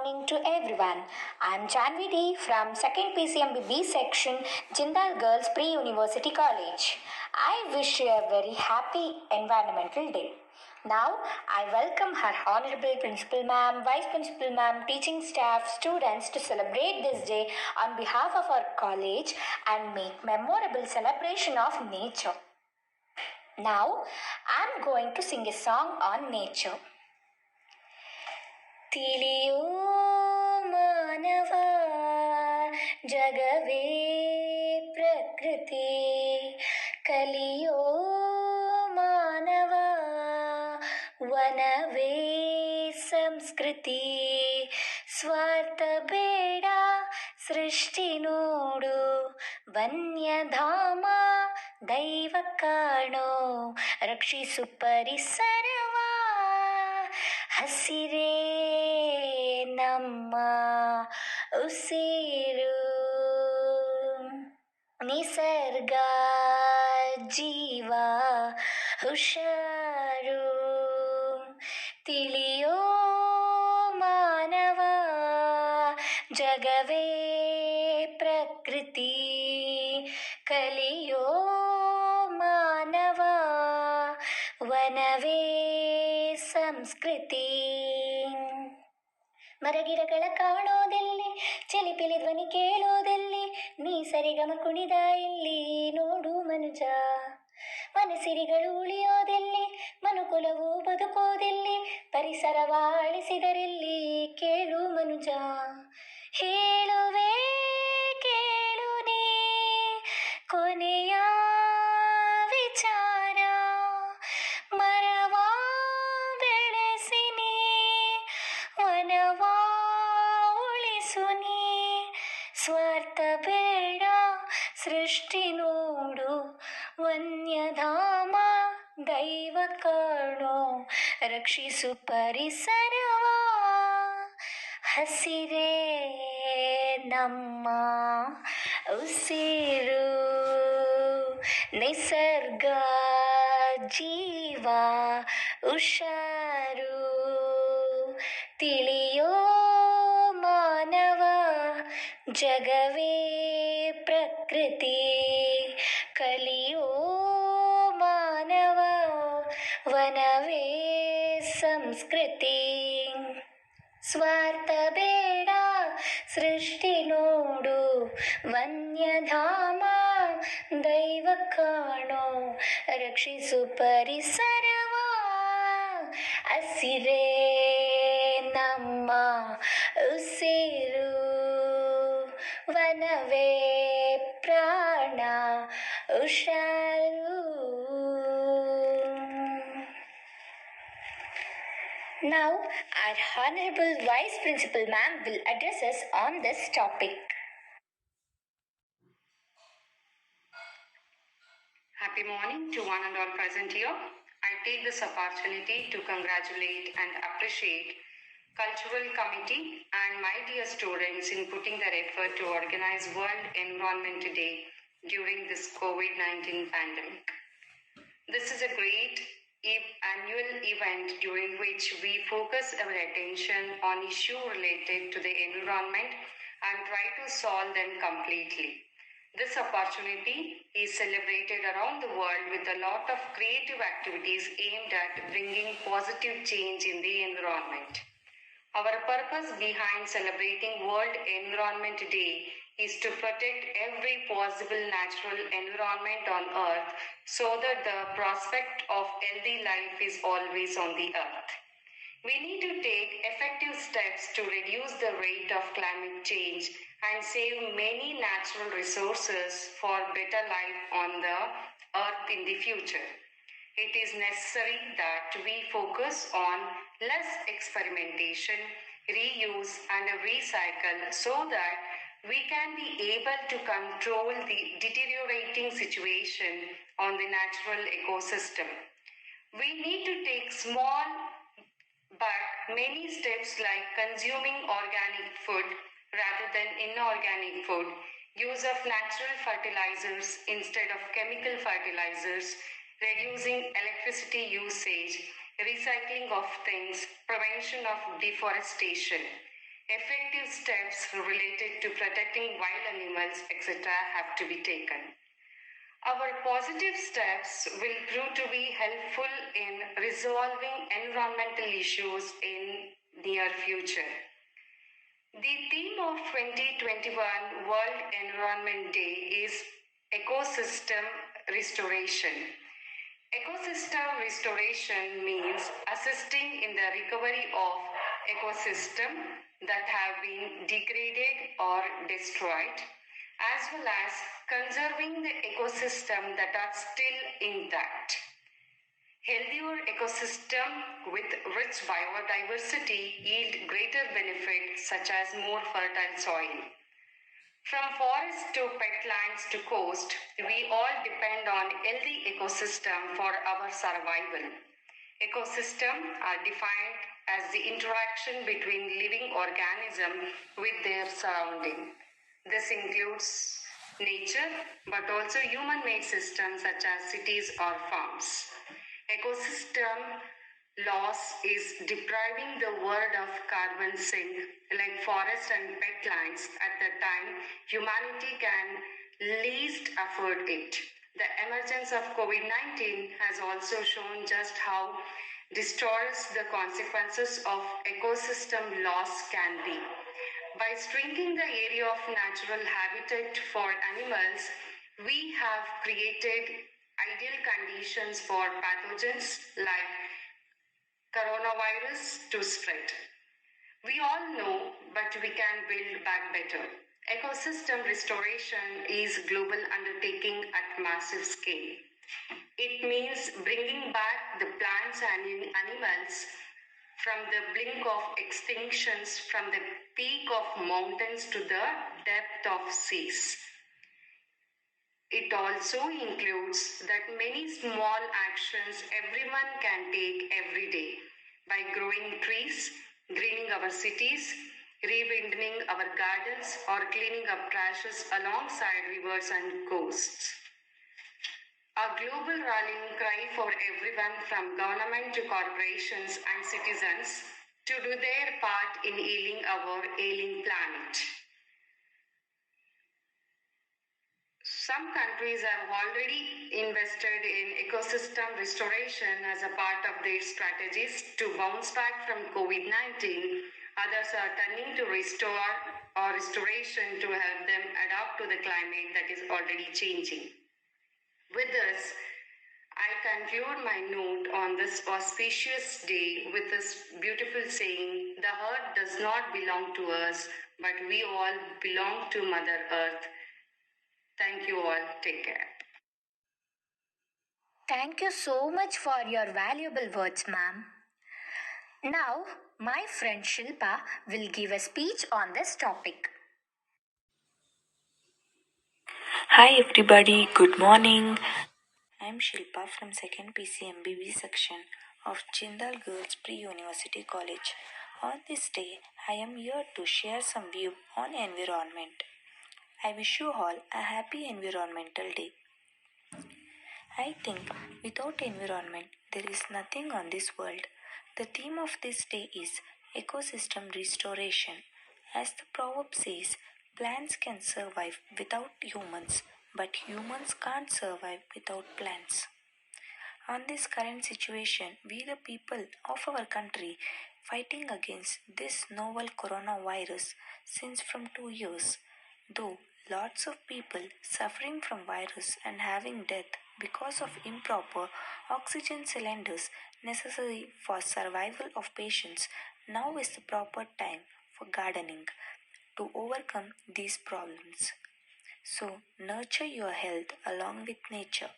morning to everyone. I'm Janvi D from 2nd PCMB section, Jindal Girls Pre-University College. I wish you a very happy Environmental Day. Now, I welcome her Honorable Principal Ma'am, Vice Principal Ma'am, teaching staff, students to celebrate this day on behalf of our college and make memorable celebration of nature. Now, I'm going to sing a song on nature. ತಿಳಿಯೋ ಮಾನವ ಜಗವೇ ಪ್ರಕೃತಿ ಕಲಿಯೋ ಮಾನವ ವನವೇ ಸಂಸ್ಕೃತಿ ಸ್ವಾರ್ಥ ಬೇಡ ಸೃಷ್ಟಿ ನೋಡು ವನ್ಯಧಾಮ ದೈವ ಕಾಣೋ ರಕ್ಷಿಸು ಪರಿಸರವ ಹಸಿರೇ ನಮ್ಮ ಉಸಿರು ನಿಸರ್ಗ ಜೀವ ಹುಷಾರು ತಿಳಿಯೋ ಮಾನವ ಜಗವೇ ಪ್ರಕೃತಿ ಕಲಿಯೋ ಮಾನವ ವನವೇ ಸಂಸ್ಕೃತಿ ಮರಗಿಡಗಳ ಕಾಣೋದೆಲ್ಲಿ ಚಿಲಿಪಿಲಿ ಧ್ವನಿ ಕೇಳೋದೆಲ್ಲಿ ನೀ ಸರಿಗಮ ಕುಣಿದ ಇಲ್ಲಿ ನೋಡು ಮನುಜ ಮನಸಿರಿಗಳು ಉಳಿಯೋದೆಲ್ಲಿ ಮನುಕುಲವು ಬದುಕೋದೆಲ್ಲಿ ಪರಿಸರವ ಅಳಿಸಿದರೆಲ್ಲಿ ಕೇಳು ಮನುಜ ಹೇಳುವೆ ಕೇಳು ನೀ ಕೊನೆಯ ವಿಚಾರ ಮರವಾ ಬೆಳೆಸಿ ನೀ ವನವಾ ಉಳಿಸು ನೀ ಸ್ವಾರ್ಥ ಬೇಡ ಸೃಷ್ಟಿ ನೋಡು ವನ್ಯಧಾಮ ದೈವ ಕಾಣೋ ರಕ್ಷಿಸು ಪರಿಸರವ ಹಸಿರೇ ನಮ್ಮ ಉಸಿರು ನಿಸರ್ಗ ಜೀವ ಹುಷಾರು ತಿಳಿಯೋ ಮಾನವ ಜಗವೇ ಪ್ರಕೃತಿ ಕಲಿಯೋ ಮಾನವ ವನವೇ ಸಂಸ್ಕೃತಿ ಸ್ವಾರ್ಥ ಬೇಡ ಸೃಷ್ಟಿ ನೋಡು ವನ್ಯಧಾಮ ದೈವ ಕಾಣೋ ರಕ್ಷಿಸು ಪರಿಸರವ ಹಸಿರೇ ನಮ್ಮ ಉಸಿರು ವನವೇ ಪ್ರಾಣ ಹುಷಾರು. Now, our Honorable Vice Principal Ma'am will address us on this topic. Happy morning to one and all present here. I take this opportunity to congratulate and appreciate Cultural Committee and my dear students in putting their effort to organize World Environment Day during this COVID-19 pandemic. This is a great annual event during which we focus our attention on issues related to the environment and try to solve them completely. This opportunity is celebrated around the world with a lot of creative activities aimed at bringing positive change in the environment. Our purpose behind celebrating World Environment Day is to protect every possible natural environment on Earth so that the prospect of healthy life is always on the Earth. We need to take effective steps to reduce the rate of climate change and save many natural resources for better life on the Earth in the future. It is necessary that we focus on less experimentation, reuse and recycle so that we can be able to control the deteriorating situation on the natural ecosystem. We need to take small but many steps like consuming organic food rather than inorganic food, use of natural fertilizers instead of chemical fertilizers, reducing electricity usage, recycling of things, prevention of deforestation. Effective steps related to protecting wild animals, etc., have to be taken. Our positive steps will prove to be helpful in resolving environmental issues in near future. The theme of 2021 World Environment Day is ecosystem restoration. Ecosystem restoration means assisting in the recovery of ecosystem that have been degraded or destroyed, as well as conserving the ecosystem that are still intact. Healthier ecosystem with rich biodiversity yield greater benefits such as more fertile soil. From forest to petlands to coast, we all depend on healthy ecosystem for our survival. Ecosystems are defined as the interaction between living organisms with their surrounding. This includes nature, but also human-made systems such as cities or farms. Ecosystem loss is depriving the world of carbon sink like forest and petlands at the time humanity can least afford it. The emergence of COVID-19 has also shown just how disastrous the consequences of ecosystem loss can be. By shrinking the area of natural habitat for animals, we have created ideal conditions for pathogens like coronavirus to spread. We all know, but we can build back better. Ecosystem restoration is global undertaking at massive scale. It means bringing back the plants and animals from the brink of extinctions, from the peak of mountains to the depth of seas. It also includes that many small actions everyone can take every day by growing trees, greening our cities, rewilding our gardens, or cleaning up trashes alongside rivers and coasts. A global rallying cry for everyone from government to corporations and citizens to do their part in healing our ailing planet. Some countries have already invested in ecosystem restoration as a part of their strategies to bounce back from COVID-19. Others are turning to restore or restoration to help them adapt to the climate that is already changing. With this, I conclude my note on this auspicious day with this beautiful saying, "The earth does not belong to us, but we all belong to Mother Earth." Thank you all. Take care. Thank you so much for your valuable words, ma'am. Now, my friend Shilpa will give a speech on this topic. Hi everybody, good morning. I'm Shilpa from 2nd PCMBB section of Jindal Girls Pre-University College. On this day, I am here to share some view on environment. I wish you all a happy environmental day. I think without environment, there is nothing on this world. The theme of this day is ecosystem restoration. As the proverb says, plants can survive without humans, but humans can't survive without plants. On this current situation, we the people of our country fighting against this novel coronavirus since from 2 years, though lots of people suffering from virus and having death because of improper oxygen cylinders necessary for survival of patients, now is the proper time for gardening to overcome these problems. So, nurture your health along with nature.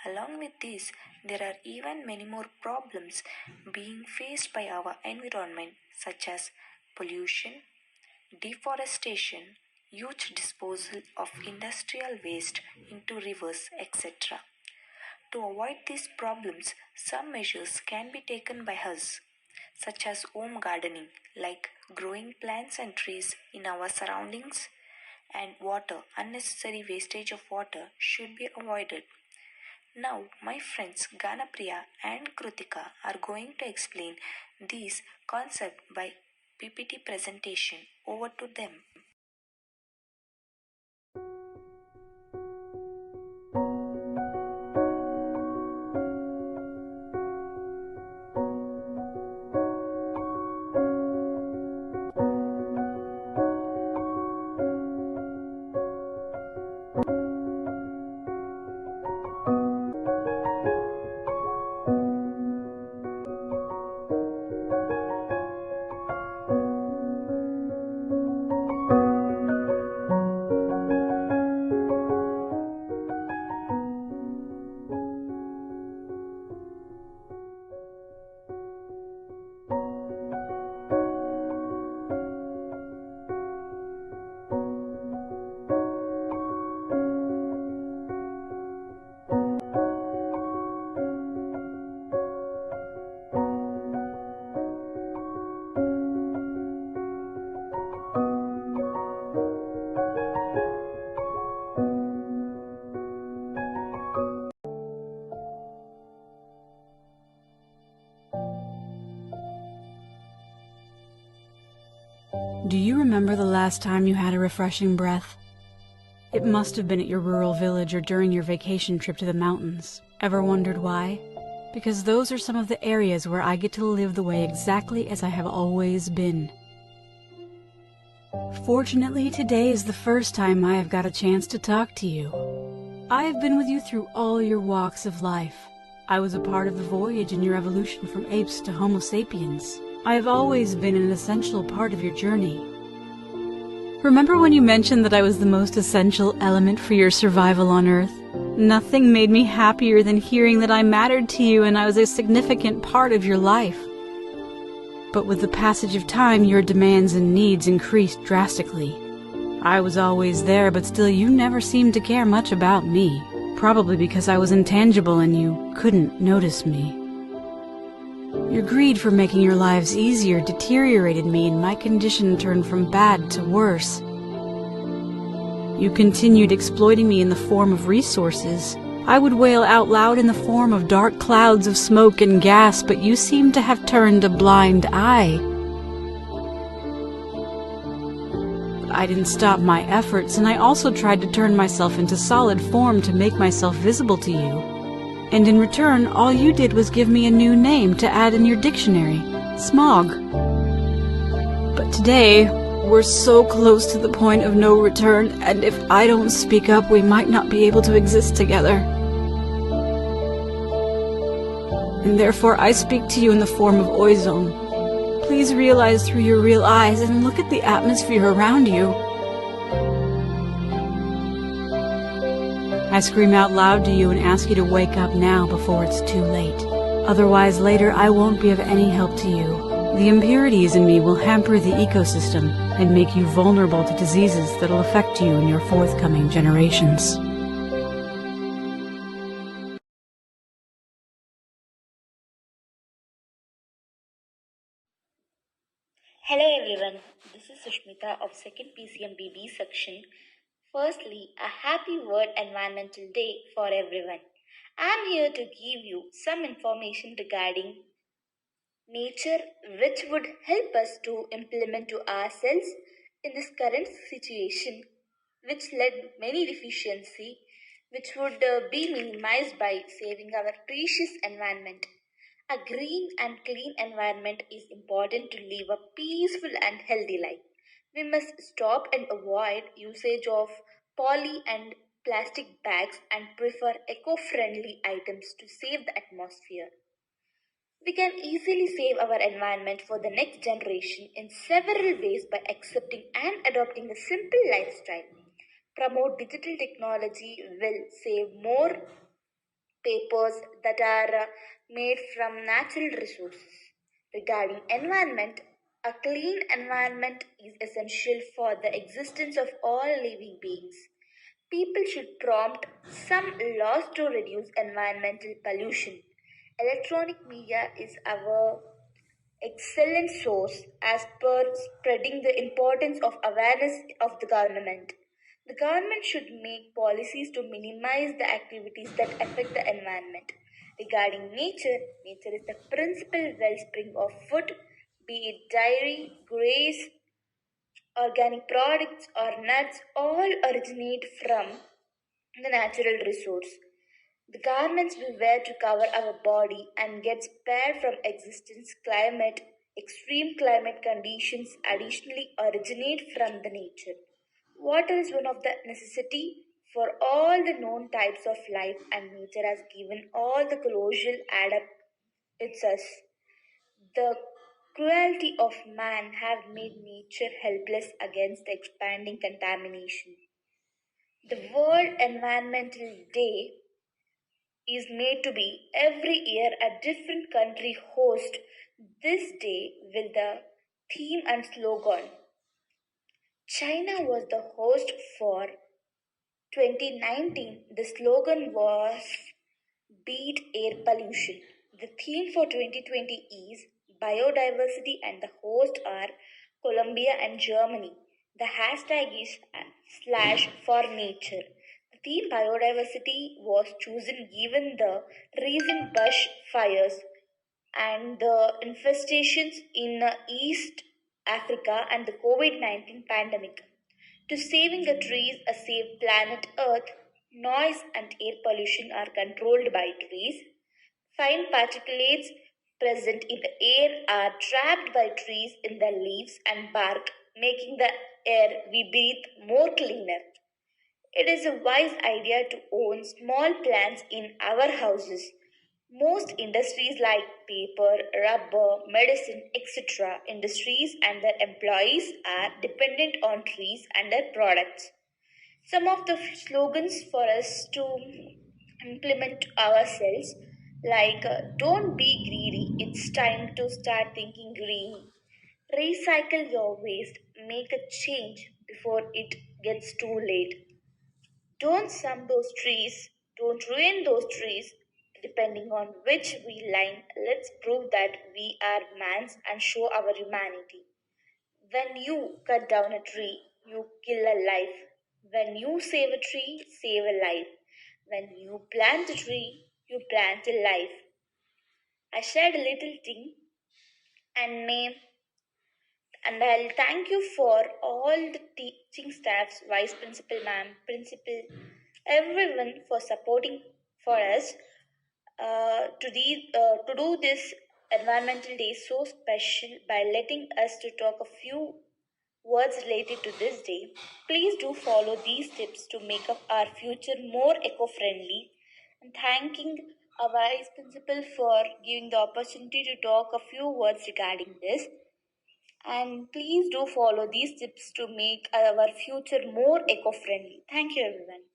Along with this, there are even many more problems being faced by our environment, such as pollution, deforestation, huge disposal of industrial waste into rivers, etc. To avoid these problems, some measures can be taken by us, such as home gardening, like growing plants and trees in our surroundings, and water, unnecessary wastage of water should be avoided. Now, my friends Ganapriya and Krutika are going to explain these concepts by PPT presentation. Over to them. Do you remember the last time you had a refreshing breath? It must have been at your rural village or during your vacation trip to the mountains. Ever wondered why? Because those are some of the areas where I get to live the way exactly as I have always been. Fortunately, today is the first time I have got a chance to talk to you. I have been with you through all your walks of life. I was a part of the voyage in your evolution from apes to Homo sapiens. I have always been an essential part of your journey. Remember when you mentioned that I was the most essential element for your survival on Earth? Nothing made me happier than hearing that I mattered to you and I was a significant part of your life. But with the passage of time, your demands and needs increased drastically. I was always there, but still you never seemed to care much about me. Probably because I was intangible and you couldn't notice me. Your greed for making your lives easier deteriorated me and my condition turned from bad to worse. You continued exploiting me in the form of resources. I would wail out loud in the form of dark clouds of smoke and gas, but you seemed to have turned a blind eye. I didn't stop my efforts, and I also tried to turn myself into solid form to make myself visible to you. And in return, all you did was give me a new name to add in your dictionary, Smog. But today, we're so close to the point of no return, and if I don't speak up, we might not be able to exist together. And therefore, I speak to you in the form of Oizon. Please realize through your real eyes and look at the atmosphere around you. I scream out loud to you and ask you to wake up now before it's too late. Otherwise, later I won't be of any help to you. The impurities in me will hamper the ecosystem and make you vulnerable to diseases that'll affect you in your forthcoming generations. Hello everyone, this is Sushmita of 2nd PCMBB section. Firstly, a happy World Environmental Day for everyone. I am here to give you some information regarding nature which would help us to implement to ourselves in this current situation which led many deficiency which would be minimized by saving our precious environment. A green and clean environment is important to live a peaceful and healthy life. We must stop and avoid usage of poly and plastic bags and prefer eco-friendly items to save the atmosphere. We can easily save our environment for the next generation in several ways by accepting and adopting a simple lifestyle. Promote digital technology will save more papers that are made from natural resources. Regarding environment, a clean environment is essential for the existence of all living beings. People should prompt some laws to reduce environmental pollution. Electronic media is our excellent source as per spreading the importance of awareness of the government. The government should make policies to minimize the activities that affect the environment. Regarding nature, nature is the principal wellspring of food, be it dairy, grains, organic products, or nuts, all originate from the natural resource. The garments we wear to cover our body and get spared from existence, climate, extreme climate conditions additionally originate from the nature. Water is one of the necessity for all the known types of life, and nature has given all the colossal adapt it's us. The cruelty of man have made nature helpless against the expanding contamination. The World Environmental Day is made to be every year a different country host this day with the theme and slogan. China was the host for 2019. The slogan was Beat Air Pollution. The theme for 2020 is Biodiversity, and the hosts are Colombia and Germany. The hashtag is slash for nature. The theme biodiversity was chosen given the recent bush fires and the infestations in East Africa and the COVID 19 pandemic. To saving the trees, a save planet Earth, noise and air pollution are controlled by trees. Fine particulates present in the air are trapped by trees in the leaves and bark, making the air we breathe more cleaner. It is a wise idea to own small plants in our houses. Most industries like paper, rubber, medicine, etc. industries and their employees are dependent on trees and their products. Some of the slogans for us to implement ourselves like don't be greedy, it's time to start thinking green. Recycle your waste, make a change before it gets too late. Don't sum those trees, don't ruin those trees. Depending on which we line, let's prove that we are mans and show our humanity. When you cut down a tree, you kill a life. When you save a tree, save a life. When you plant a tree, you plant a life. I shared a little thing and may and I'll thank you for all the teaching staffs, vice principal ma'am, principal, everyone for supporting for us to do this environmental day so special by letting us to talk a few words related to this day. Please do follow these tips to make up our future more eco-friendly. And thanking our vice principal for giving the opportunity to talk a few words regarding this. And please do follow these tips to make our future more eco-friendly. Thank you, everyone.